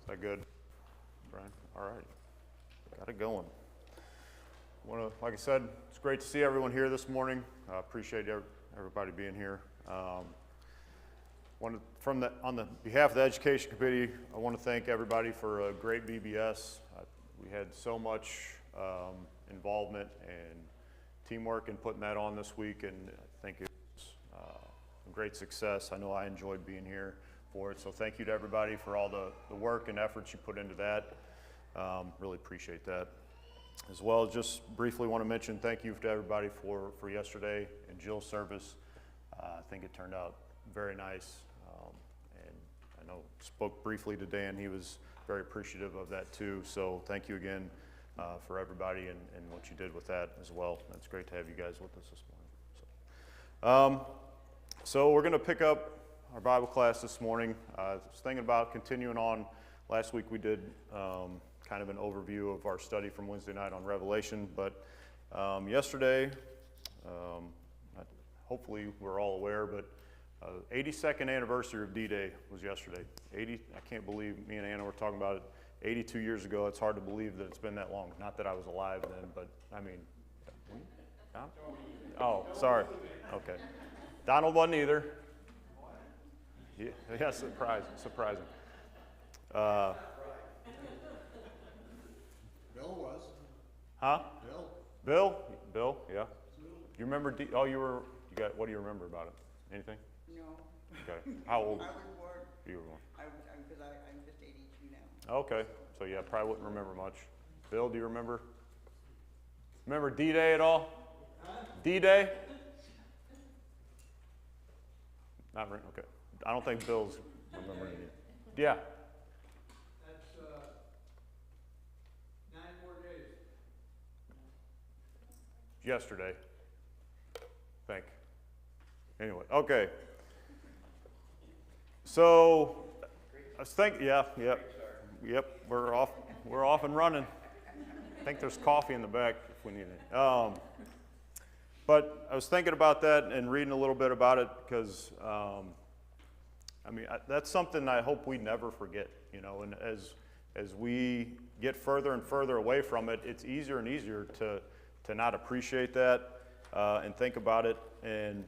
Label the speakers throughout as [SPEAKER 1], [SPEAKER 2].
[SPEAKER 1] that good, Brian? All right, got it going. Like I said, it's great to see everyone here this morning. Appreciate everybody being here. On the behalf of the Education Committee, I want to thank everybody for a great VBS. We had so much involvement and teamwork in putting that on this week, and I think it was a great success. I know I enjoyed being here for it, so thank you to everybody for all the work and efforts you put into that. Really appreciate that. As well, just briefly want to mention thank you to everybody for yesterday and Jill's service. I think it turned out very nice, and I know spoke briefly to Dan. He was very appreciative of that too, so thank you again for everybody and what you did with that as well. It's great to have you guys with us this morning. So we're going to pick up our Bible class this morning. I was thinking about continuing on. Last week we did kind of an overview of our study from Wednesday night on Revelation, but yesterday, hopefully we're all aware, but 82nd anniversary of D-Day was yesterday. I can't believe me and Anna were talking about it 82 years ago. It's hard to believe that it's been that long. Not that I was alive then, but I mean, huh? Oh, sorry. Okay. Donald wasn't either. Yeah, surprising.
[SPEAKER 2] Bill was.
[SPEAKER 1] Huh?
[SPEAKER 2] Bill,
[SPEAKER 1] yeah. You remember, what do you remember about it? Anything?
[SPEAKER 3] No.
[SPEAKER 1] Okay. How old?
[SPEAKER 3] I was born.
[SPEAKER 1] You were born.
[SPEAKER 3] Because I'm just 82 now.
[SPEAKER 1] Okay. So yeah, probably wouldn't remember much. Bill, do you remember? Remember D-Day at all? D-Day? Not really. Okay. I don't think Bill's remembering it. Yeah.
[SPEAKER 2] that's 9 more days.
[SPEAKER 1] Yesterday. Think. Anyway, okay. So I was thinking, yep, we're off and running. I think there's coffee in the back if we need it. But I was thinking about that and reading a little bit about it because, that's something I hope we never forget, and as we get further and further away from it, it's easier and easier to not appreciate that and think about it. And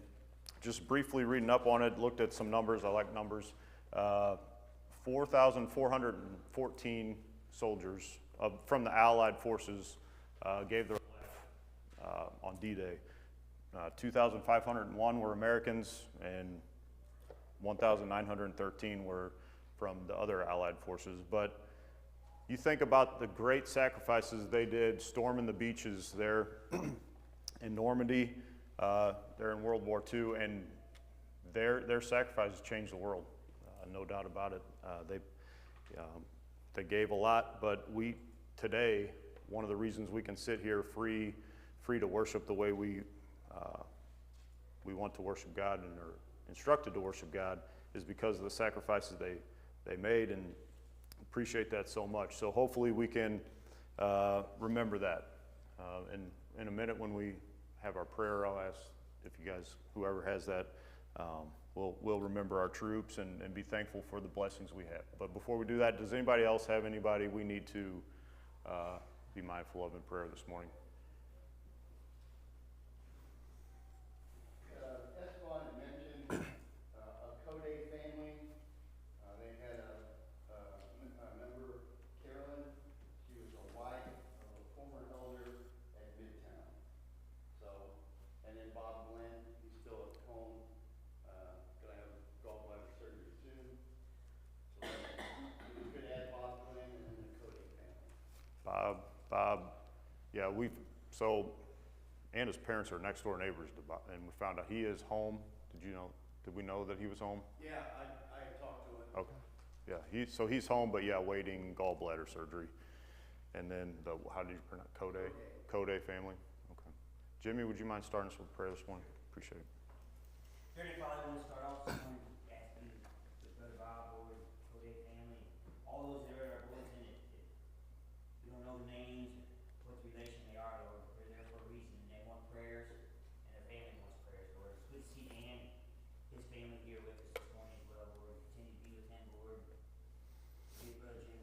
[SPEAKER 1] just briefly reading up on it, looked at some numbers. I like numbers. 4,414 soldiers from the Allied forces gave their life on D-Day. 2,501 were Americans, and 1,913 were from the other Allied forces. But you think about the great sacrifices they did storming the beaches there in Normandy, there in World War II, and their sacrifices changed the world, no doubt about it. They gave a lot, but today, one of the reasons we can sit here free to worship the way we want to worship God and are instructed to worship God is because of the sacrifices they made, and appreciate that so much. So hopefully we can remember that. And in a minute when we have our prayer, I'll ask if you guys, whoever has that, we'll remember our troops and be thankful for the blessings we have. But before we do that, does anybody else have anybody we need to be mindful of in prayer this morning? Bob, yeah, so Anna's parents are next door neighbors to Bob, and we found out he is home. Did we know that he was home?
[SPEAKER 2] Yeah, I talked to him.
[SPEAKER 1] Okay, yeah, so he's home, but yeah, waiting gallbladder surgery. And then how did you pronounce Code family? Okay. Jimmy, would you mind starting us with prayer this morning? Appreciate it.
[SPEAKER 4] Dear Father, I want to start off this morning asking the Brother Bob or Code family, all those that are boys in it. We don't know the names, what relation they are, Lord. They're there for a reason. They want prayers, and their family wants prayers, Lord. It's good to see Dan, his family here with us this morning as well, Lord. Continue to be with him, Lord. Give Brother Jay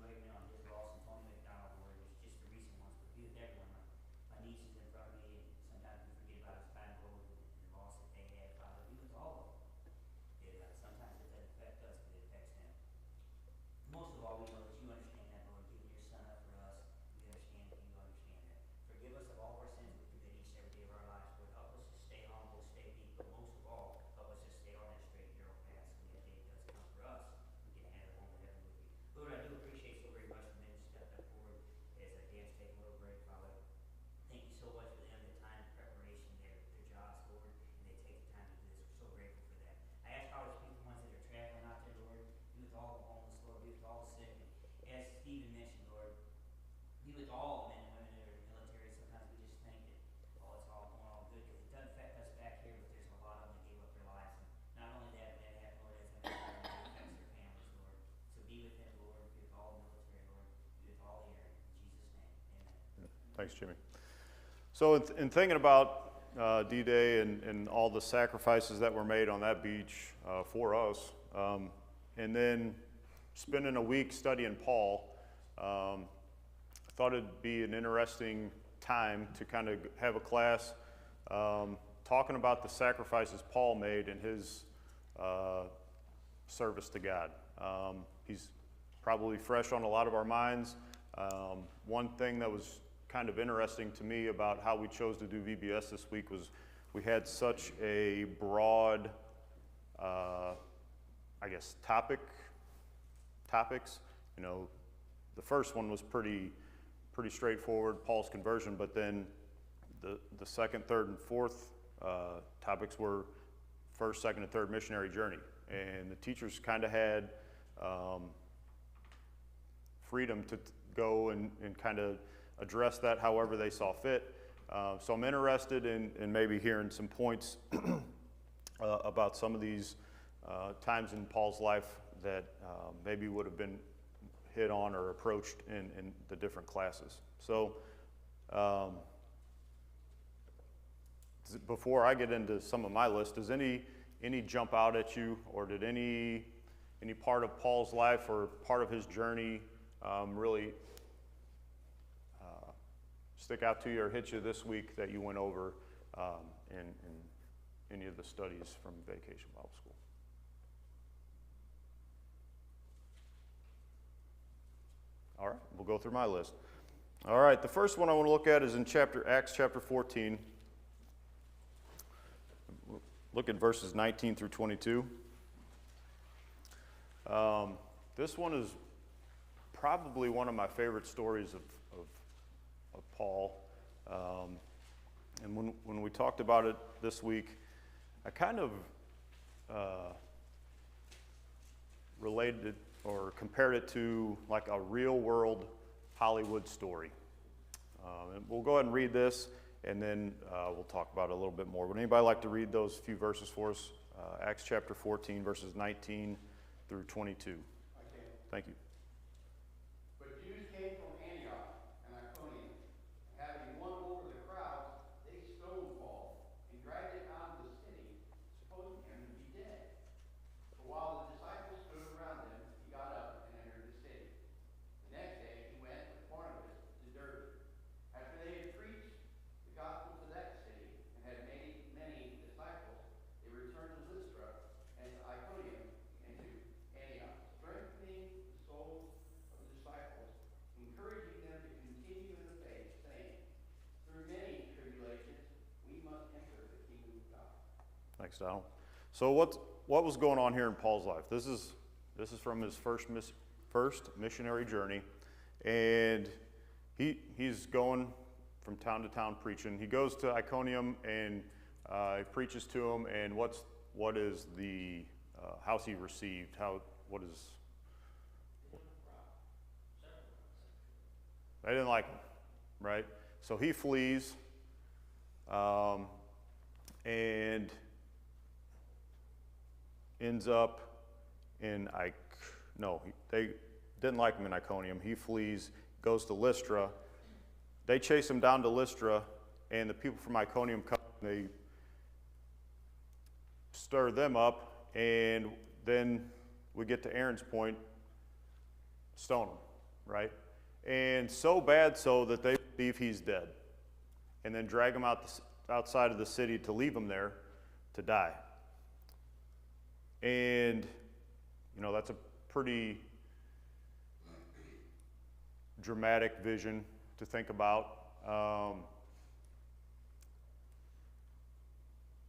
[SPEAKER 4] be with all the men and women that are in the military. Sometimes we just think that, oh, it's all going all good, because it doesn't affect us back here, but there's a lot of them that gave up their lives. And not only that, but that happened, Lord, as I mentioned, it affects their families, Lord. So be with them, Lord, be with all the military, Lord, be with all the area. In Jesus' name, amen.
[SPEAKER 1] Thanks, Jimmy. So in thinking about D-Day and all the sacrifices that were made on that beach for us, and then spending a week studying Paul, I thought it'd be an interesting time to kind of have a class talking about the sacrifices Paul made in his service to God. He's probably fresh on a lot of our minds. One thing that was kind of interesting to me about how we chose to do VBS this week was we had such a broad, I guess, topics. You know, the first one was pretty straightforward, Paul's conversion, but then the second, third, and fourth topics were first, second, and third missionary journey. And the teachers kind of had freedom to go and kind of address that however they saw fit. So I'm interested in maybe hearing some points about some of these times in Paul's life that maybe would have been hit on or approached in the different classes. So before I get into some of my list, does any jump out at you, or did any part of Paul's life or part of his journey really stick out to you or hit you this week that you went over in any of the studies from Vacation Bible School? All right, we'll go through my list. All right, the first one I want to look at is in Acts chapter 14. Look at verses 19 through 22. This one is probably one of my favorite stories of Paul. And when we talked about it this week, I kind of related it or compared it to like a real world Hollywood story. And we'll go ahead and read this, and then we'll talk about it a little bit more. Would anybody like to read those few verses for us? Acts chapter 14, verses 19 through 22.
[SPEAKER 2] I can.
[SPEAKER 1] Thank you.
[SPEAKER 2] But Jews came from Antioch and Iconium, and having won over the crowds, they stoned Paul and dragged him out of the city, supposing him to be dead. But while the disciples stood around him, he got up and entered the city. The next day he went with Barnabas to Derbe. After they had preached the gospel to that city and had made many disciples, they returned to Lystra and to Iconium and to Antioch, strengthening the souls of the disciples, encouraging them to continue in the faith, saying, through many tribulations we must enter the kingdom of God.
[SPEAKER 1] Thanks, Donald. So what was going on here in Paul's life? This is from his first missionary journey, and he's going from town to town preaching. He goes to Iconium and he preaches to them. And what is the how's he received? What is? They didn't like him, right? So he flees, and ends up in they didn't like him in Iconium. He flees, goes to Lystra. They chase him down to Lystra, and the people from Iconium come. They stir them up, and then we get to Aaron's point, stone him, right? And so bad so that they believe he's dead, and then drag him outside of the city to leave him there to die. And, that's a pretty dramatic vision to think about.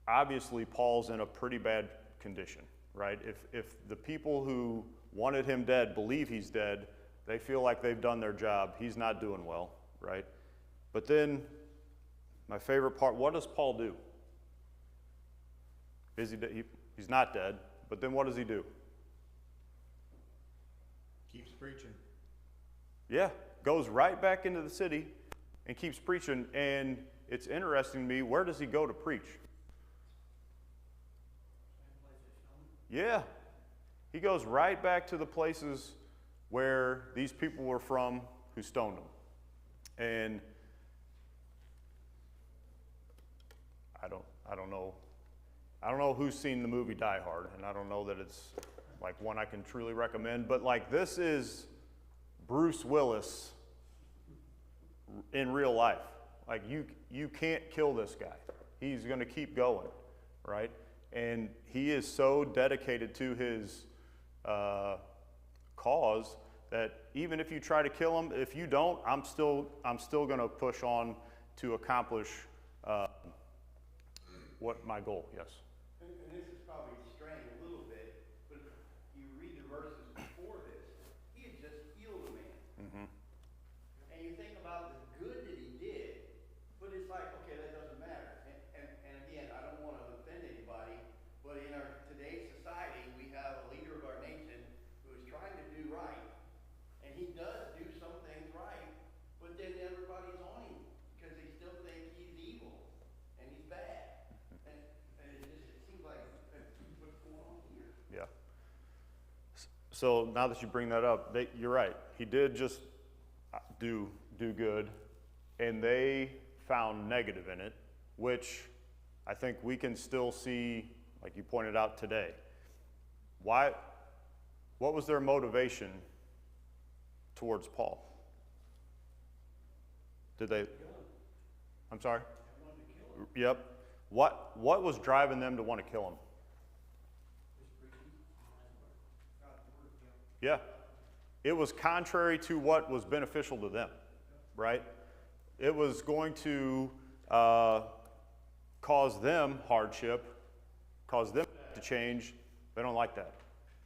[SPEAKER 1] Obviously, Paul's in a pretty bad condition, right? If the people who wanted him dead believe he's dead, they feel like they've done their job. He's not doing well, right? But then, my favorite part, what does Paul do? He's not dead, but then what does he do?
[SPEAKER 5] Keeps preaching.
[SPEAKER 1] Yeah, goes right back into the city and keeps preaching. And it's interesting to me, where does he go to preach? Yeah. He goes right back to the places where these people were from who stoned him. And I don't know who's seen the movie Die Hard, and I don't know that it's like one I can truly recommend, but like this is Bruce Willis in real life. Like you can't kill this guy. He's going to keep going, right? And he is so dedicated to his cause that even if you try to kill him, if you don't, I'm still going to push on to accomplish what my goal. Yes.
[SPEAKER 2] And this is probably straying a little bit, but you read the verses before this, he had just healed a man.
[SPEAKER 1] Mm-hmm.
[SPEAKER 2] And you think about the good that he did, but it's like, okay, that doesn't matter. And again, I don't want to offend anybody, but in our today's society, we have a leader of our nation who is trying to do right, and he does do some things right, but then everybody's on him because they still think he's evil and he's bad. And it seems like that's what's going on here.
[SPEAKER 1] Yeah. So now that you bring that up, you're right. He did just do good, and they found negative in it, which I think we can still see, like you pointed out today. Why? What was their motivation towards Paul? Did they? I'm sorry? Yep. What was driving them to want to kill him? Yeah. It was contrary to what was beneficial to them, right? It was going to cause them hardship, cause them to change. They don't like that,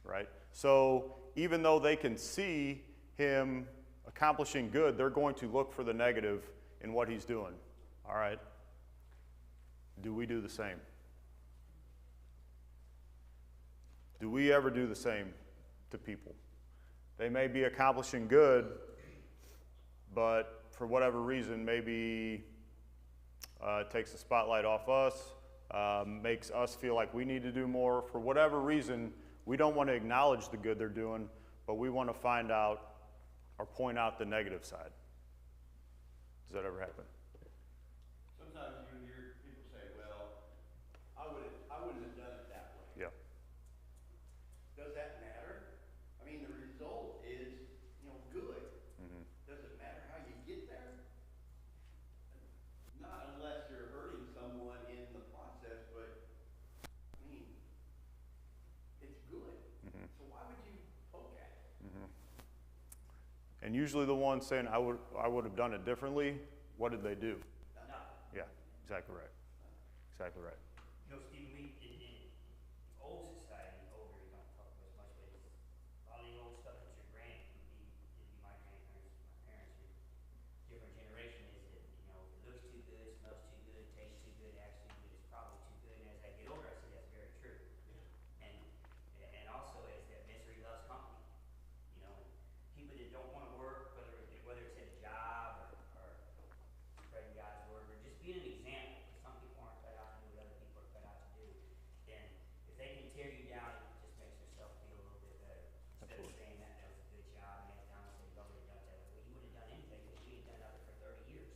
[SPEAKER 1] right? So even though they can see him accomplishing good, they're going to look for the negative in what he's doing. All right. Do we do the same? Do we ever do the same to people? They may be accomplishing good, but for whatever reason, maybe it takes the spotlight off us, makes us feel like we need to do more. For whatever reason, we don't want to acknowledge the good they're doing, but we want to find out or point out the negative side. Does that ever happen?
[SPEAKER 2] Sometimes you hear people say, well, I wouldn't have done it that way.
[SPEAKER 1] Yeah.
[SPEAKER 2] Does that matter? I mean, the result is, good.
[SPEAKER 1] Mm-hmm.
[SPEAKER 2] Does it matter how you get there? Not unless you're hurting someone in the process, but, I mean, it's good.
[SPEAKER 1] Mm-hmm.
[SPEAKER 2] So why would you poke at it?
[SPEAKER 1] Mm-hmm. And usually the ones saying, I would have done it differently, what did they do?
[SPEAKER 4] No.
[SPEAKER 1] Yeah, exactly right. Exactly right.
[SPEAKER 4] You know, Stephen, in old society, older, you don't talk about as much, but it's a lot of the old stuff that your it'd be my grandparents, my parents, your different generation is that, it looks too good, smells too good, tastes too good, acts too good, it's probably too good, and as I get older, I see that's very true. And also is that misery loves company, people that don't want to work, whether it's at a job or spreading God's word, or just being an example. Some people aren't cut out to do what other people are cut out to do. And if they can tear you down, it just makes yourself feel a little bit better. Instead of saying that was a good job, and that's down and say, well, would have done that. Well, you wouldn't have done anything because you ain't done nothing for 30 years.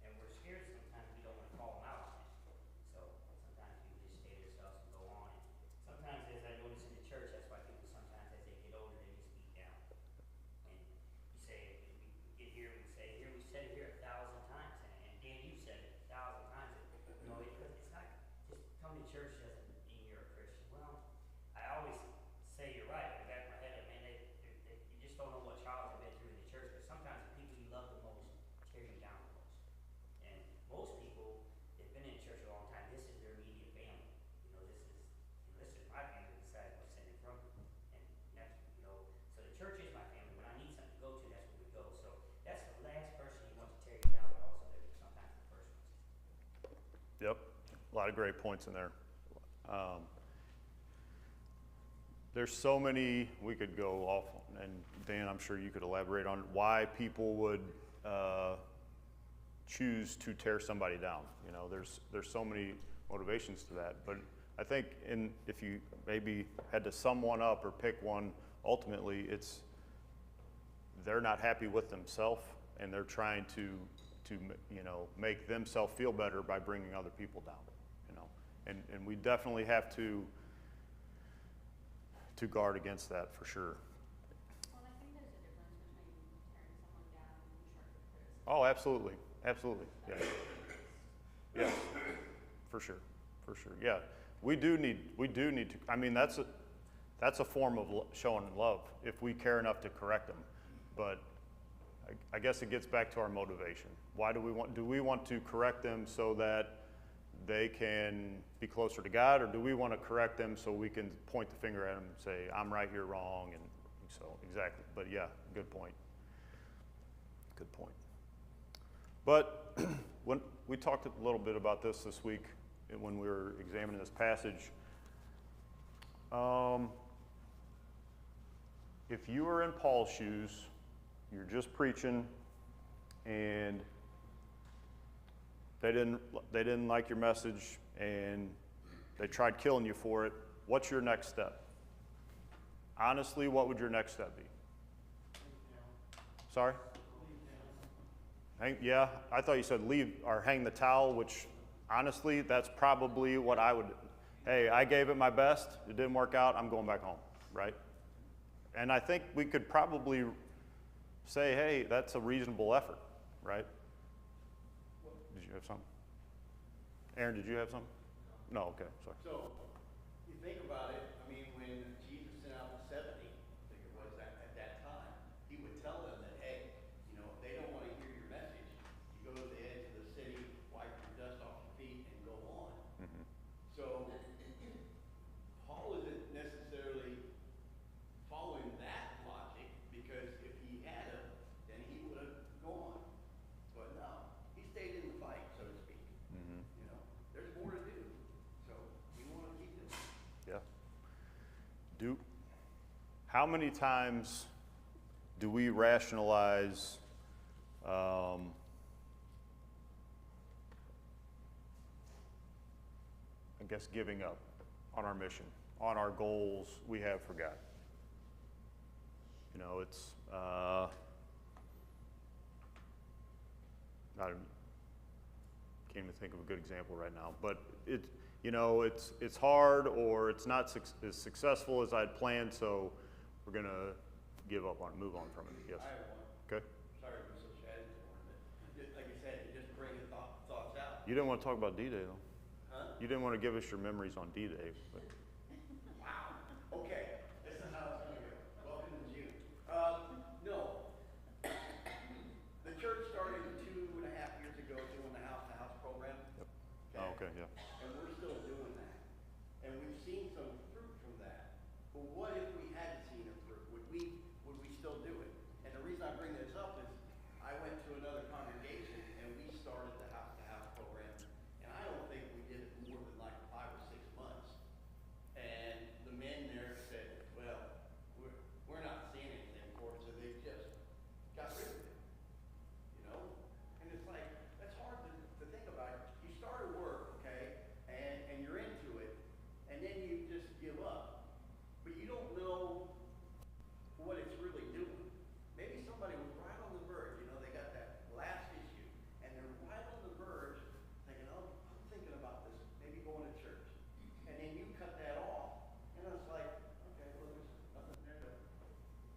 [SPEAKER 4] And we're scared sometimes we don't want to call them out on it. So sometimes people just stay to themselves and go on. And sometimes, as I notice in the church, that's why people sometimes, as they get older, they just beat down. And you say, we get here, we say, here, we said it here 1,000 times, and Dan, you said it 1,000 times. It's not just coming to church doesn't mean you're a Christian. Well, I always say you're right. In the back of my head, you just don't know what trials have been through in the church. But sometimes the people you love the most tear you down the most. And most people that've been in church a long time, this is their immediate family. This is my family besides what's sitting in front of me. And that's, so the church is my family. When I need something to go to, that's where we go. So that's the last person you want to tear you down, but also they're sometimes the first ones.
[SPEAKER 1] Yep. A lot of great points in there. there's so many, we could go off, and Dan, I'm sure you could elaborate on why people would choose to tear somebody down. You know, there's so many motivations to that. But I think if you maybe had to sum one up or pick one, ultimately it's they're not happy with themselves, and they're trying to you know, make themselves feel better by bringing other people down. You know, and we definitely have to guard against that for sure.
[SPEAKER 5] Well, I think there's a difference between tearing someone down and constructive criticism.
[SPEAKER 1] Oh, absolutely, absolutely, yes, yes, for sure, yeah. We do need to. I mean, that's a form of showing love if we care enough to correct them. But I guess it gets back to our motivation. Why do we want to correct them so that they can be closer to God, or do we want to correct them so we can point the finger at them and say, I'm right, you're wrong? And so, exactly. But yeah, good point. Good point. But when we talked a little bit about this week when we were examining this passage, if you were in Paul's shoes, you're just preaching, and they didn't like your message, and they tried killing you for it, what's your next step? Honestly, what would your next step be? Sorry? Yeah, I thought you said leave or hang the towel, which honestly, that's probably what I would. Hey, I gave it my best. It didn't work out. I'm going back home, right? And I think we could probably say, hey, that's a reasonable effort, right? Did you have something? Aaron, did you have something? No, okay, sorry.
[SPEAKER 2] So, you think about it, I mean, when Jesus sent out the 70, I think it was at that time, he would tell them that, hey, you know, if they don't want to hear your message, you go to the edge of the city, wipe your dust off your feet, and go on.
[SPEAKER 1] Mm-hmm.
[SPEAKER 2] So, Paul isn't necessarily following that logic, because if he had him, then he would have gone. But no, he stayed in the fight, so to speak.
[SPEAKER 1] Mm-hmm.
[SPEAKER 2] You know, there's more to do, so we want to keep it.
[SPEAKER 1] Yeah. How many times do we rationalize I guess giving up on our mission, on our goals we have for God? You know, it's I can't even think of a good example right now, but you know, it's hard, or it's not as successful as I'd planned, so we're gonna give up on it, move on from it. Yes.
[SPEAKER 2] I have one.
[SPEAKER 1] Okay.
[SPEAKER 2] Sorry to be so chatty this morning, but just, like I said, it just brings thoughts out.
[SPEAKER 1] You didn't want to talk about D-Day though.
[SPEAKER 2] Huh?
[SPEAKER 1] You didn't want to give us your memories on D-Day. But.
[SPEAKER 2] Wow. Okay, this is how it's gonna go. Welcome to June. No. The church started 2.5 years ago doing the house-to-house program.
[SPEAKER 1] Yep. Oh, okay. Yeah.
[SPEAKER 2] And we're still doing that. And we've seen some fruit from that. But what if we hadn't seen a fruit? Would we still do it? And the reason I bring this up is I went to another congregation and we started the house-to-house program. And I don't think we did it more than like 5 or 6 months. And the men there said, well, we're not seeing anything for it, so they just got rid of it. You know? And it's like, that's hard to think about. You start a work, okay, and you're into it, and then you just give up. But you don't know what it's really doing. Maybe somebody was right on the verge, you know, they got that last issue, and they're right on the verge, thinking, oh, I'm thinking about this, maybe going to church. And then you cut that off, and it's like, okay, well, there's nothing there to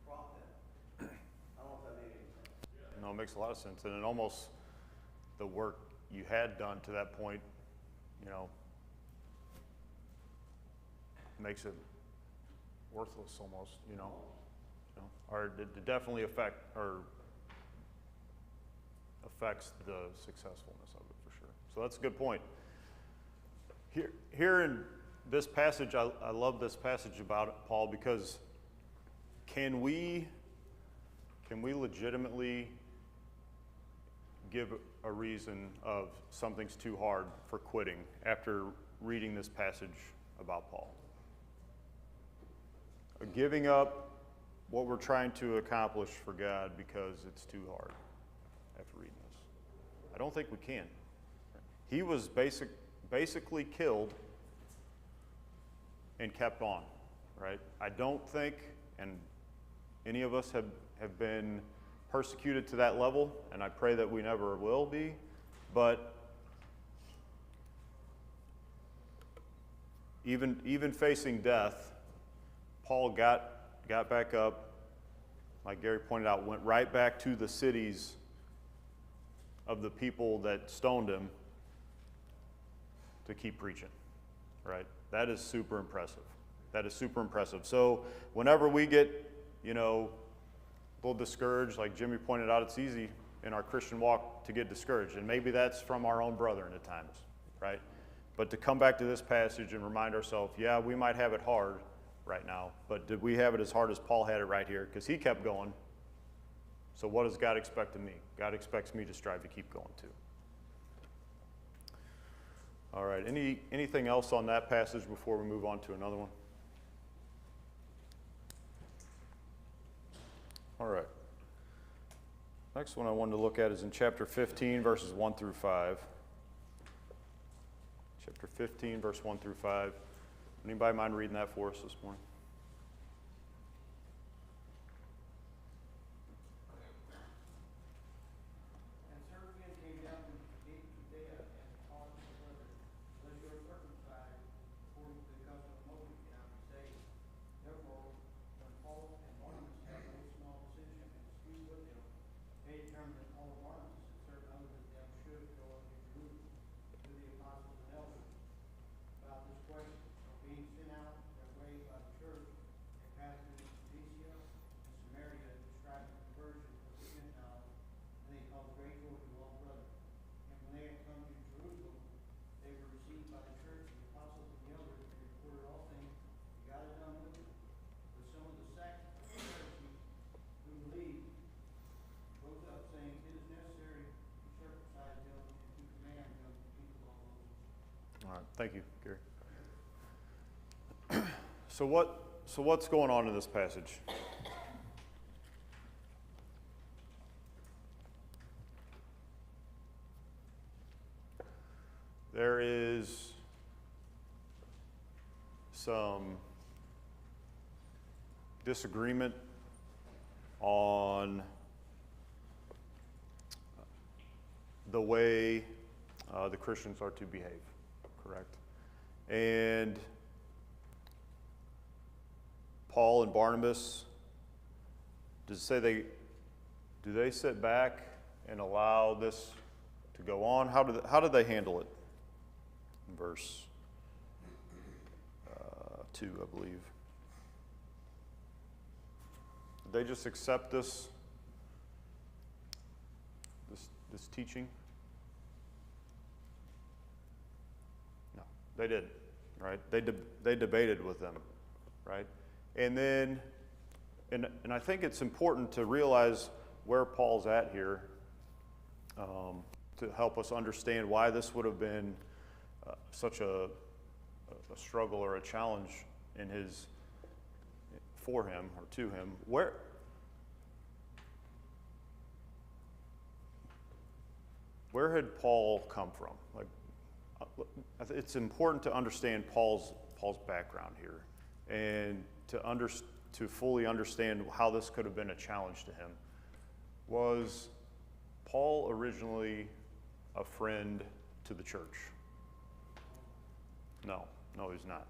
[SPEAKER 2] prompt them. I don't know if that made any sense.
[SPEAKER 1] No, it makes a lot of sense, and it almost the work you had done to that point, you know, makes it worthless almost, you know. Or it definitely affects the successfulness of it for sure. So that's a good point. Here in this passage, I love this passage about it, Paul, because can we legitimately give a reason of something's too hard for quitting after reading this passage about Paul? giving up what we're trying to accomplish for God because it's too hard after reading this. I don't think we can. He was basically killed and kept on, right? I don't think, and any of us have been persecuted to that level, and I pray that we never will be, but even facing death, Paul got back up, like Gary pointed out, went right back to the cities of the people that stoned him to keep preaching, right? That is super impressive. That is super impressive. So whenever we get, a little discouraged, like Jimmy pointed out, it's easy in our Christian walk to get discouraged, and maybe that's from our own brethren at times, right? But to come back to this passage and remind ourselves, yeah, we might have it hard right now, but did we have it as hard as Paul had it right here? Because he kept going. So what does God expect of me? God expects me to strive to keep going too. All right, anything else on that passage before we move on to another one? All right. Next one I wanted to look at is in chapter 15, verses 1 through 5. Chapter 15, verse 1 through 5. Anybody mind reading that for us this morning?
[SPEAKER 2] And certain men came down from Judea and taught the brethren, unless you are circumcised according to the custom of Moses, you cannot be saved. Therefore, when Paul and Barnabas had no small decision and dispute with them, they determined that Paul and Barnabas and certain others of them should go up to Jerusalem to the apostles and elders about this question. So being sent out their way by the church, they passed through Cilicia and Samaria, describing conversion of the Gentiles, and they caused great joy to all brethren. And when they had come to Jerusalem, they were received by the church, the apostles and the elders, and reported all things that God had done with them. But some of the sect of the Pharisees who believed rose up, saying, it is necessary to circumcise them and to command them to keep the law of Moses.
[SPEAKER 1] All right, thank you, Gary. So what's going on in this passage? There is some disagreement on the way the Christians are to behave, correct? And Paul and Barnabas, does it say do they sit back and allow this to go on? How did they handle it? In verse 2, I believe. Did they just accept this teaching? No, they didn't, right? They debated with them, right? And then, and I think it's important to realize where Paul's at here to help us understand why this would have been such a struggle or a challenge for him or to him. Where had Paul come from? Like, it's important to understand Paul's background here, and to fully understand how this could have been a challenge to him. Was Paul originally a friend to the church? No, he's not.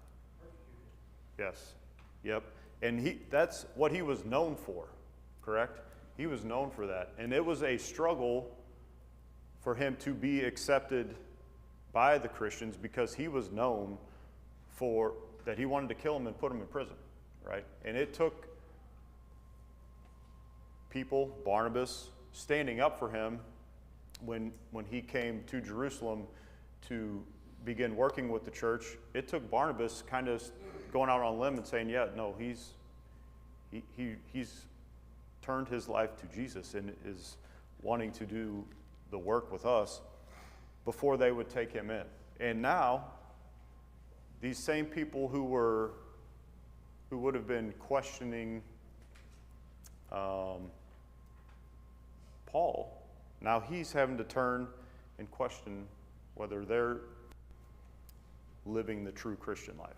[SPEAKER 1] Yes, yep. And that's what he was known for, correct? He was known for that. And it was a struggle for him to be accepted by the Christians because he was known for that he wanted to kill him and put him in prison, right? And it took people, Barnabas, standing up for him when he came to Jerusalem to begin working with the church. It took Barnabas kind of going out on a limb and saying, yeah, no, he's turned his life to Jesus and is wanting to do the work with us before they would take him in. And now, these same people who were who would have been questioning Paul, now he's having to turn and question whether they're living the true Christian life.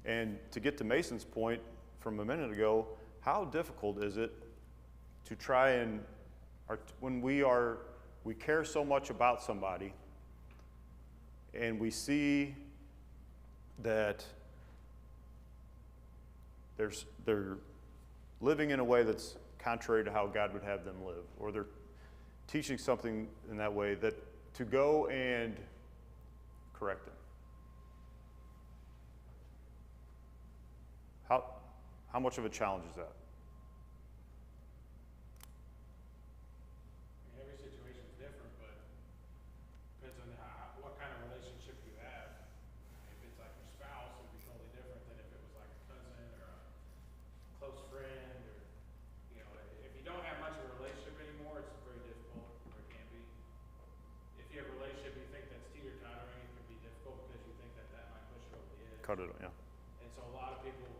[SPEAKER 1] And to get to Mason's point from a minute ago, how difficult is it to try and, when we care so much about somebody and we see that they're living in a way that's contrary to how God would have them live, or they're teaching something in that way, that to go and correct them. How much of a challenge is that?
[SPEAKER 6] Every situation is different, but depends on what kind of relationship you have. If it's like your spouse, it'd be totally different than if it was like a cousin or a close friend, or, you know, if you don't have much of a relationship anymore, it's very difficult, or it can be. If you have a relationship you think that's teeter-tottering, it can be difficult because you think that might push it over the edge.
[SPEAKER 1] Cut it, yeah.
[SPEAKER 6] And so a lot of people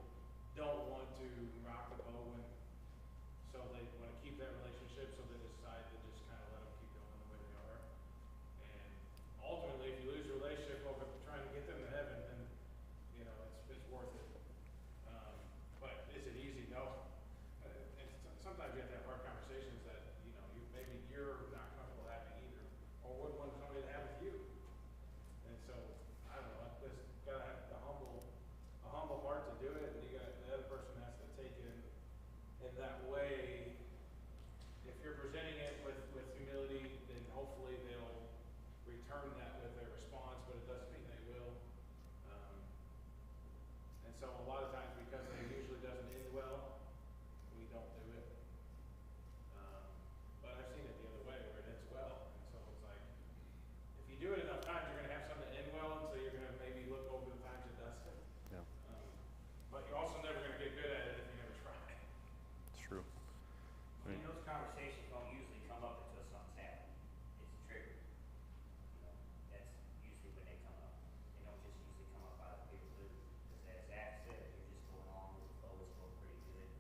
[SPEAKER 6] don't want to rock the boat, so they want to keep that relationship, so they decide to just kind of let them keep going the way they are. And ultimately, if you lose your relationship over trying to get them to heaven, then, you know, it's worth it. But is it easy? No. Sometimes you have to have hard conversations that, you know, maybe you're not comfortable having either, or wouldn't want somebody to have with you. And so, I don't know, just gotta have a humble heart to do it, and the other person has to take it in that way. If you're presenting it with humility, then hopefully they'll return that with their response, but it doesn't mean they will. And so a lot of times, because it usually doesn't end well, we don't do it. But I've seen it the other way, where it ends well. And so it's like, if you do it enough times, you're going to have something end well, and so you're going to maybe look over the times it doesn't.
[SPEAKER 1] Yeah.
[SPEAKER 6] But you're also never going to get good at it if you never try.
[SPEAKER 1] It's true.
[SPEAKER 4] And those conversations don't usually come up until something's happened. It's a trigger. You know, that's usually when they come up. They don't just usually come up out of the blue. Because as Zach said, you're just going along with the flow, it's going pretty good.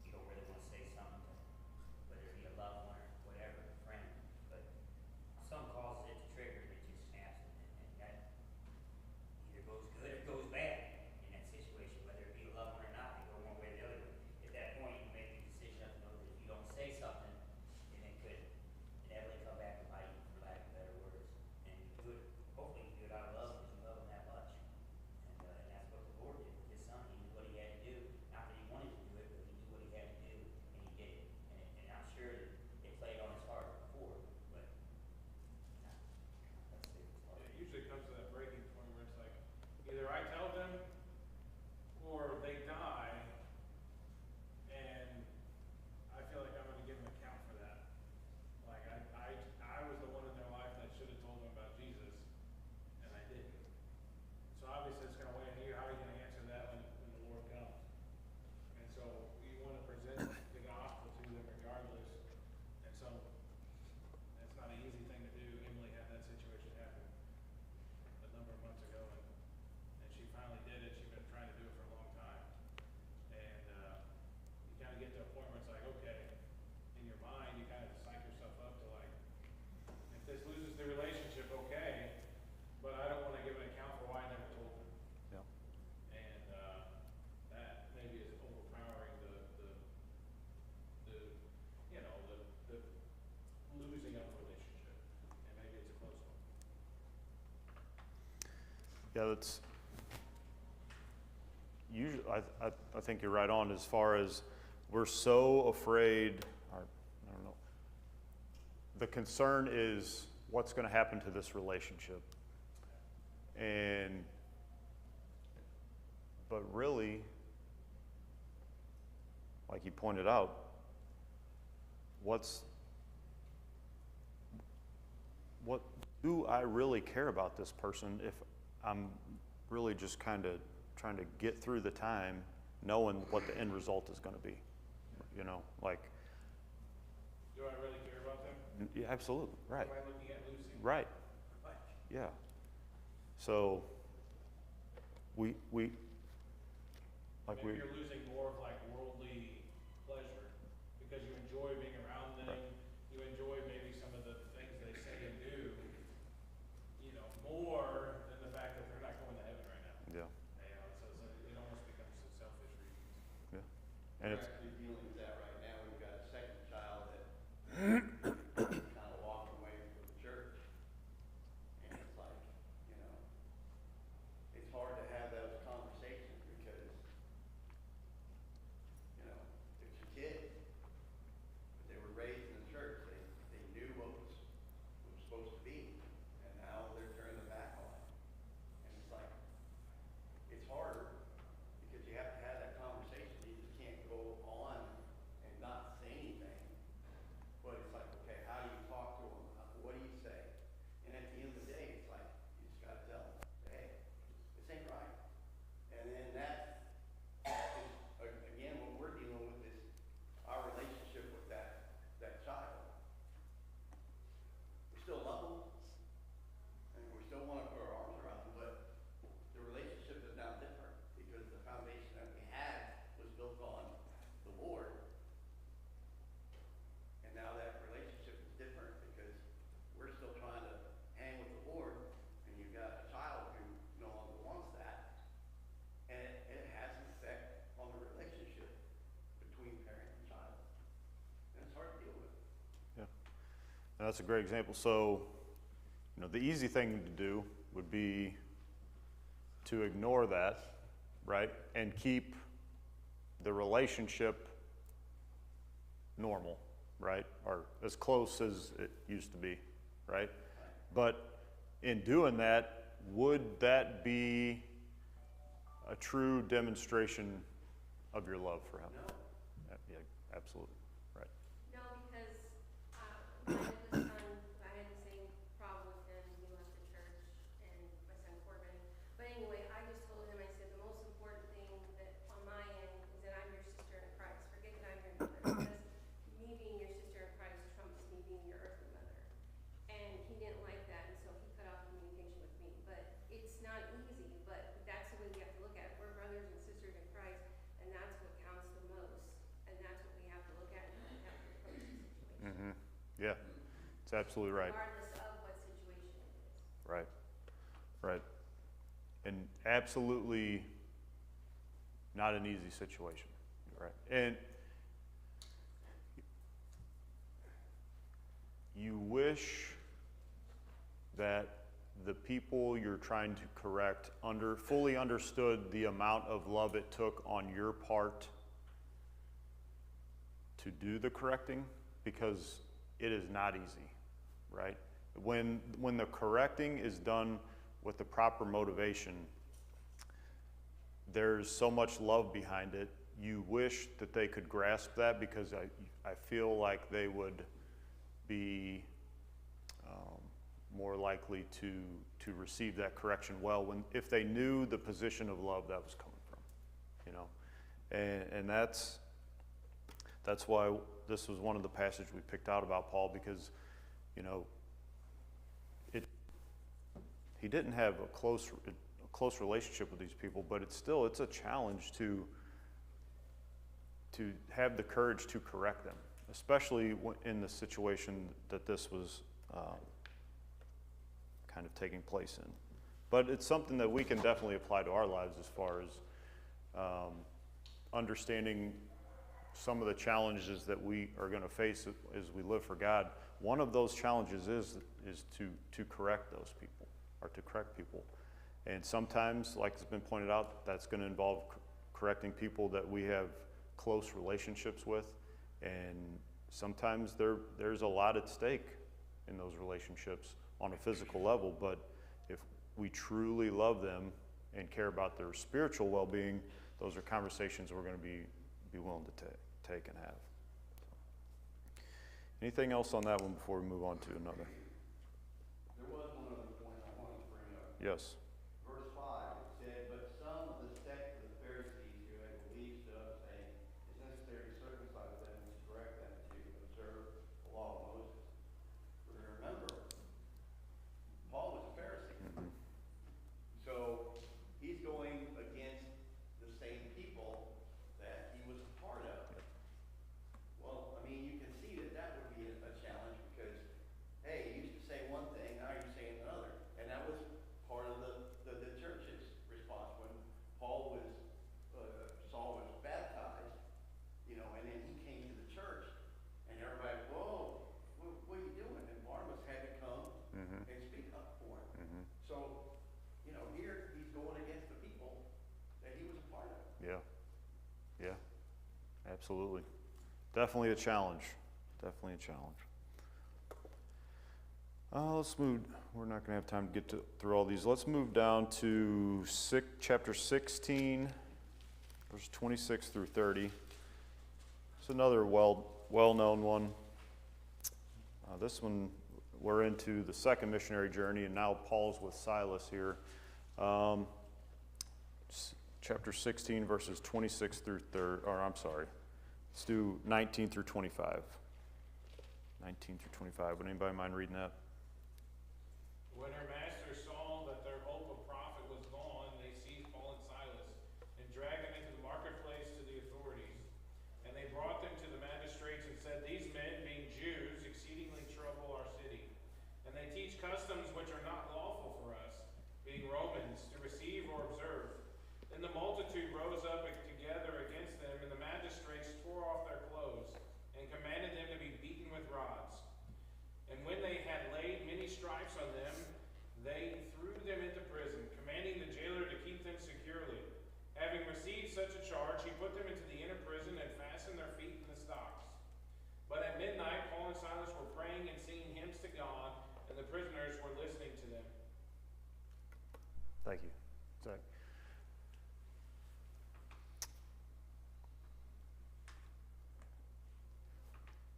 [SPEAKER 4] You don't really want to say something, whether it be a loved one or whatever, a friend. But some causes it to trigger, and it just snaps, and that either goes good or goes bad in that situation, whether it be a loved one or not. They go one way or the other. At that point, you make the decision to know that if you don't say something, then it could inevitably come back and bite you, for lack of better words. And you do it, hopefully you do it out of love, because you love them that much. And that's what the Lord did with his son. He knew what he had to do. Not that he wanted to do it, but he knew what he had to do, and he did it. And I'm sure that it played on his heart before, but let's see.
[SPEAKER 6] It usually comes to that breaking point where it's like, either I tell them, or they die, and I feel like I'm going to give them an account for that. Like, I was the one in their life that should have told them about Jesus, and I didn't. So obviously it's going to weigh on you. How are you going to answer that when the Lord comes? And so you want to present the gospel to them regardless. And so it's not an easy thing to do. Emily had that situation happen a number of months ago, and she finally did it. She's been trying to do it for a long time. And you kind of get to a point where it's like, okay, in your mind, you kind of psych yourself up to like, if this loses the relationship, okay, but I don't want to give an account for why I never told them.
[SPEAKER 1] Yeah.
[SPEAKER 6] And that maybe is overpowering the you know, the losing of a relationship. And maybe it's a close one.
[SPEAKER 1] Yeah, that's usually, I think you're right on as far as we're so afraid, or I don't know, the concern is what's going to happen to this relationship. But really, like you pointed out, what do I really care about this person if I'm really just kind of trying to get through the time knowing what the end result is going to be? You know, like.
[SPEAKER 6] Do I really care about them?
[SPEAKER 1] Yeah, absolutely, right.
[SPEAKER 6] Am I looking at losing?
[SPEAKER 1] Right,
[SPEAKER 6] Like,
[SPEAKER 1] yeah. So we Like
[SPEAKER 6] Maybe
[SPEAKER 1] we,
[SPEAKER 6] you're losing more of like worldly pleasure because you enjoy being around them.
[SPEAKER 1] Right.
[SPEAKER 6] You enjoy maybe some of the things they say and do, more than the fact that they're not going to heaven right now.
[SPEAKER 1] yeah,
[SPEAKER 6] So it almost becomes a selfish reason.
[SPEAKER 1] yeah. And
[SPEAKER 2] We're
[SPEAKER 1] it's,
[SPEAKER 2] actually dealing with that right now. We've got a second child that kind of walked away from the church. And it's like, it's hard to have those conversations because, it's your kid. But they were raised in the church. They knew what was supposed to be. And now they're turning their back on it. And it's like, it's harder because you have to have that conversation. You just can't go on and not say anything. But it's like, okay, how do you talk to them? What do you say? And at the end of the day, it's like, you just gotta tell them, hey, this ain't right. And then that is, again, what we're dealing with is our relationship with that child. We still love them, and we still want to put our arms around them, but the relationship is now different because the foundation that we had was built on the Lord. And now that relationship is different because we're still trying to hang with the Lord, and you've got a child who no longer wants that. And it has an effect on the relationship between parent and child. And it's hard to deal with.
[SPEAKER 1] yeah. And that's a great example. So, the easy thing to do would be to ignore that, right? And keep the relationship normal, right? Or as close as it used to be, right? But in doing that, would that be a true demonstration of your love for him?
[SPEAKER 2] No.
[SPEAKER 1] Yeah, absolutely, right.
[SPEAKER 5] No, because, my oldest son, I had the same problem with him, he left the church, and my son Corbin. But anyway, I just told him, I said, the most important thing that, on my end, is that I'm your sister in Christ. Forget that I'm your mother, because me being your sister in Christ trumps me being your earthly mother. And he didn't like that, and so he cut off communication with me. But it's not easy, but that's the way we have to look at it. We're brothers and sisters in Christ, and that's what counts the most. And that's what we have to look at and how we have to approach the situation.
[SPEAKER 1] Yeah, it's absolutely right.
[SPEAKER 5] Regardless of what situation it is.
[SPEAKER 1] Right, right. And absolutely not an easy situation, right? And you wish that the people you're trying to correct fully understood the amount of love it took on your part to do the correcting, because it is not easy, right? When the correcting is done with the proper motivation, there's so much love behind it. You wish that they could grasp that, because I feel like they would be more likely to receive that correction well if they knew the position of love that was coming from, and that's why this was one of the passages we picked out about Paul, because he didn't have a close relationship with these people, but it's a challenge to have the courage to correct them, especially in the situation that this was kind of taking place in. But it's something that we can definitely apply to our lives as far as understanding some of the challenges that we are going to face as we live for God. One of those challenges is to correct those people, or to correct people. And sometimes, like it's been pointed out, that's going to involve correcting people that we have close relationships with. And sometimes there's a lot at stake in those relationships on a physical level. But if we truly love them and care about their spiritual well-being, those are conversations we're going to be willing to take and have. Anything else on that one before we move on to another?
[SPEAKER 2] There was one other point I wanted to bring up.
[SPEAKER 1] Yes.
[SPEAKER 2] Verse 5, it said, "But some of the sect of the Pharisees who had believed stood up, saying, It's necessary to circumcise them and to correct them to observe the law of Moses." Remember, Paul was a Pharisee. So he's going against the same people
[SPEAKER 1] Absolutely. Definitely a challenge. Definitely a challenge. Let's move. We're not going to have time to get through all these. Let's move down to chapter 16, verse 26 through 30. It's another well-known one. This one, we're into the second missionary journey, and now Paul's with Silas here. Chapter 16, verses 26 through 30, or I'm sorry, let's do 19 through 25. 19 through 25. Would anybody mind reading that?
[SPEAKER 6] When her master saw that their hope of profit was gone, they seized Paul and Silas and dragged them into the marketplace to the authorities. And they brought them to the magistrates and said, "These men, being Jews, exceedingly trouble our city. And they teach customs which are not lawful for us, being Romans, to receive or observe." Then the multitude rose up together against them, and the magistrates tore off their clothes and commanded them to be beaten with rods. And when they had laid many stripes on them, they threw them into prison, commanding the jailer to keep them securely. Having received such a charge, he put them into the inner prison and fastened their feet in the stocks. But at midnight, Paul and Silas were praying and singing hymns to God, and the prisoners were listening to them.
[SPEAKER 1] Thank you. Zach.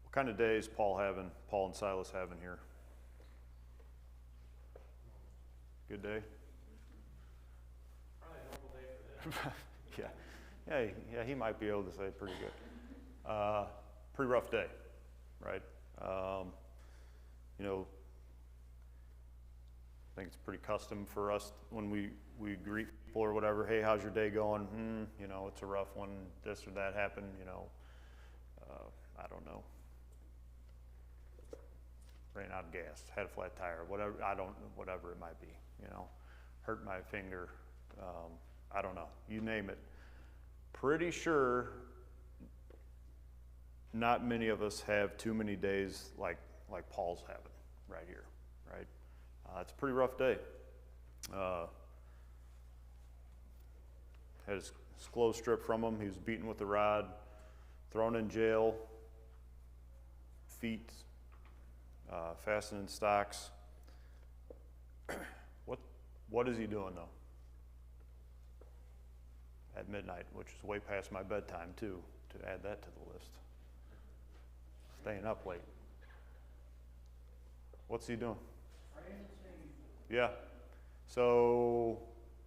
[SPEAKER 1] What kind of day is Paul and Silas having here? Good day?
[SPEAKER 6] Probably a normal day for them.
[SPEAKER 1] Yeah, he might be able to say pretty good. Pretty rough day, right? You know, I think it's pretty custom for us when we greet people or whatever. Hey, how's your day going? You know, it's a rough one. This or that happened. You know, I don't know. Ran out of gas. Had a flat tire. Whatever. Whatever it might be. You know, hurt my finger. I don't know. You name it. Pretty sure not many of us have too many days like Paul's having right here, right? It's a pretty rough day. Had his clothes stripped from him. He was beaten with a rod, thrown in jail, feet fastened in stocks. What is he doing though? At midnight, which is way past my bedtime too, to add that to the list. Staying up late. What's he doing? Yeah. So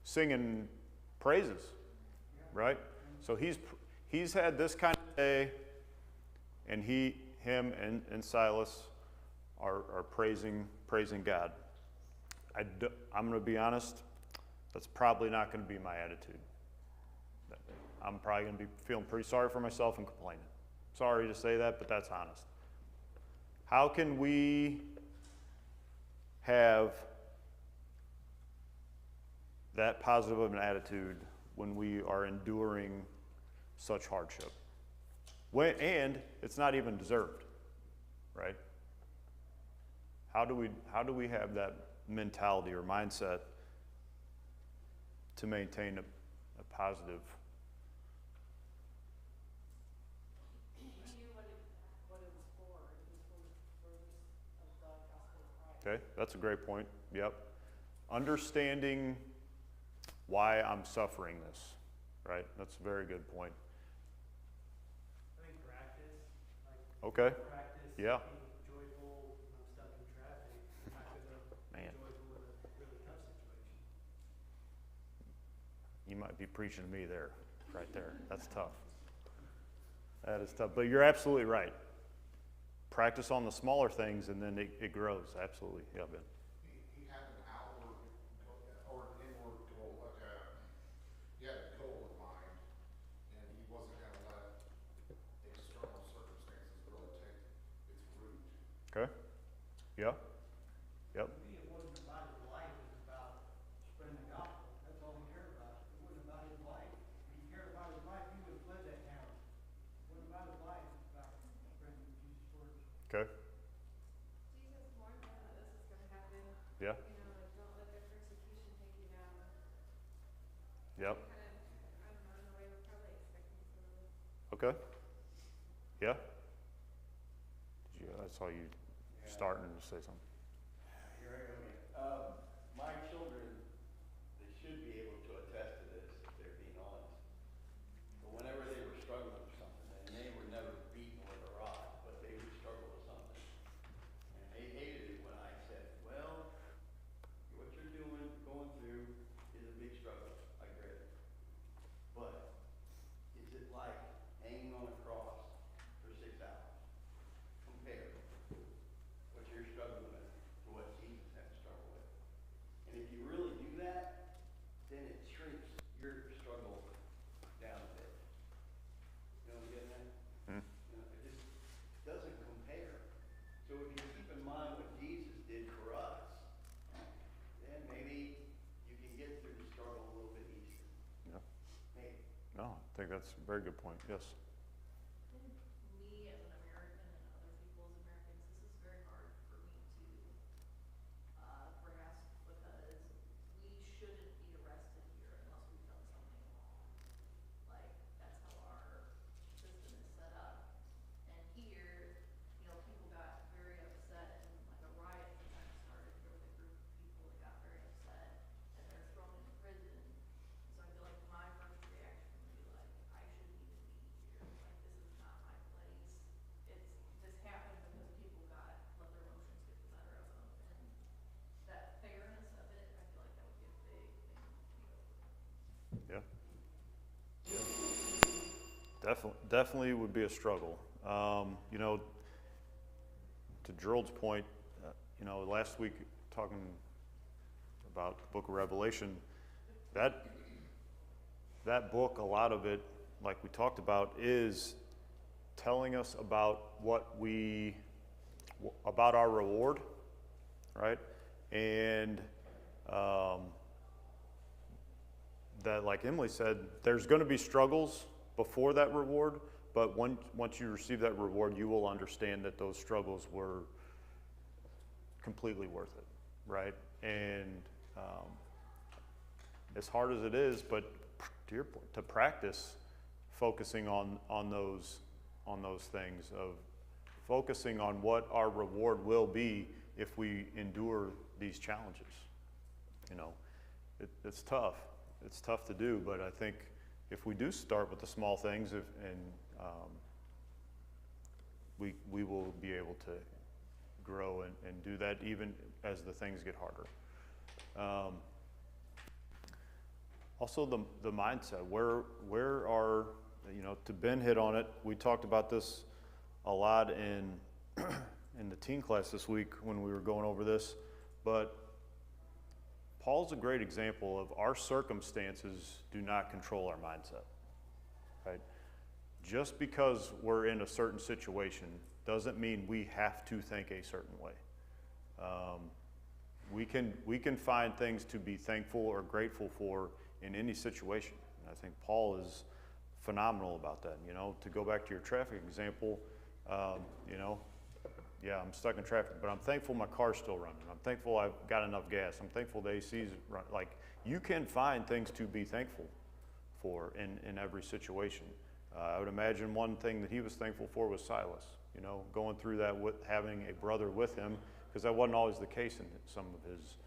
[SPEAKER 1] singing praises, right? So he's had this kind of day, and him and Silas are praising God. I'm going to be honest, that's probably not going to be my attitude that day. I'm probably going to be feeling pretty sorry for myself and complaining. Sorry to say that, but that's honest. How can we have that positive of an attitude when we are enduring such hardship? And it's not even deserved, right? How do we have that mentality or mindset to maintain a positive?
[SPEAKER 7] He knew what it was for. It was for the service of the gospel of Christ.
[SPEAKER 1] Okay, that's a great point. Yep. Understanding why I'm suffering this, right? That's a very good point.
[SPEAKER 8] I think practice.
[SPEAKER 1] Okay.
[SPEAKER 8] Practice.
[SPEAKER 1] Yeah.
[SPEAKER 8] Being joyful when I'm stuck in traffic. I'm not going to be joyful in a really tough situation.
[SPEAKER 1] You might be preaching to me there, right there. That's tough. That is tough. But you're absolutely right. Practice on the smaller things and then it grows. Absolutely. Yeah, Ben.
[SPEAKER 9] He had an outward or an inward goal, he had a goal in mind, and he wasn't going to let external circumstances really take its root.
[SPEAKER 1] Okay. Yeah. Yep.
[SPEAKER 8] For me, it wasn't about his life, it was about spreading the gospel. That's all he cared about. It wasn't about his life. If he cared about his life, he would have fled that town. It wasn't about his life, it was about spreading Jesus' word.
[SPEAKER 1] Okay.
[SPEAKER 5] Jesus warned them that this is gonna happen.
[SPEAKER 1] Yeah.
[SPEAKER 5] You know, like, don't let their persecution take you down.
[SPEAKER 1] Yep.
[SPEAKER 5] I don't know, in a way, we're probably expecting some of this.
[SPEAKER 1] Okay. Yeah? I saw you starting to say something.
[SPEAKER 2] Here I go again. My children, they should be able to attest to this if they're being honest. But whenever they were struggling with something, and they were never beaten with a rod, but they would struggle with something. And they hated it when I said, well, what you're doing, going through, is a big struggle. I get it. But is it like hanging on a cross for 6 hours? Compare what you're struggling with to what Jesus had to struggle with. And if you really do that, then it shrinks your struggle down a bit. You know what I'm getting at?
[SPEAKER 1] Hmm.
[SPEAKER 2] You know, it just doesn't compare. So if you keep in mind what Jesus did for us, then maybe you can get through the struggle a little bit easier.
[SPEAKER 1] Yeah.
[SPEAKER 2] Maybe.
[SPEAKER 1] No, I think that's a very good point. Yes.
[SPEAKER 7] Me as an American and other people as Americans, this is very hard for me to grasp because we shouldn't be arrested here unless we've done something wrong. Like, that's how our system is set up. And here, you know, people got very upset and like a riot kind of started here with a group of people that got very upset and they're thrown into prison. So I feel like my first reaction would be like, I shouldn't even be here. Like, this is not my place. This happened because people let their emotions get the better of them. And that fairness of it, I feel like that would be a big thing for me to overcome.
[SPEAKER 1] Yeah. Yeah. Definitely would be a struggle. You know, to Gerald's point, you know, last week talking about the book of Revelation, that book, a lot of it, like we talked about, is telling us about about our reward, right? And that, like Emily said, there's going to be struggles before that reward, but once you receive that reward, you will understand that those struggles were completely worth it, right? And as hard as it is, but to your point, to practice focusing on those things, of focusing on what our reward will be if we endure these challenges. You know, it's tough. It's tough to do, but I think if we do start with the small things, we will be able to grow and do that even as the things get harder. Also, the mindset. Where are, you know, to Ben hit on it. We talked about this a lot in the teen class this week when we were going over this, but Paul's a great example of our circumstances do not control our mindset, right? Just because we're in a certain situation doesn't mean we have to think a certain way. We can find things to be thankful or grateful for in any situation. And I think Paul is phenomenal about that. You know, to go back to your traffic example, you know, yeah, I'm stuck in traffic, but I'm thankful my car's still running. I'm thankful I've got enough gas. I'm thankful the AC's run. Like, you can find things to be thankful for in every situation. I would imagine one thing that he was thankful for was Silas, you know, going through that with having a brother with him, because that wasn't always the case in some of his,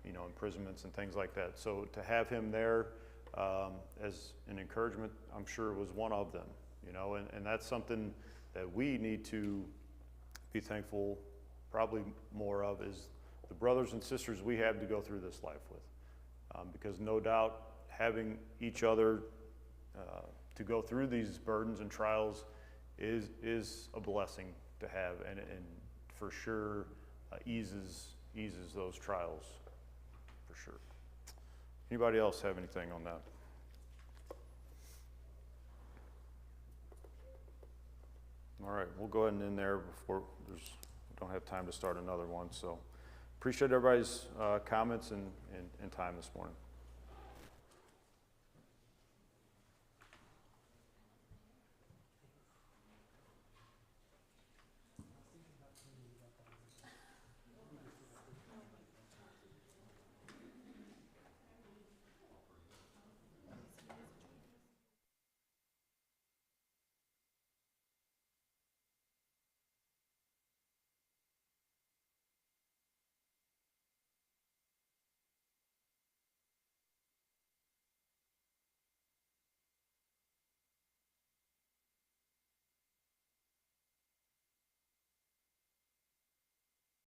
[SPEAKER 1] you know, imprisonments and things like that. So to have him there as an encouragement, I'm sure was one of them, you know, and that's something that we need to be thankful probably more of, is the brothers and sisters we have to go through this life with. Because no doubt having each other to go through these burdens and trials is a blessing to have, and for sure eases those trials, for sure. Anybody else have anything on that? All right, we'll go ahead and end there before we don't have time to start another one. So appreciate everybody's comments and time this morning.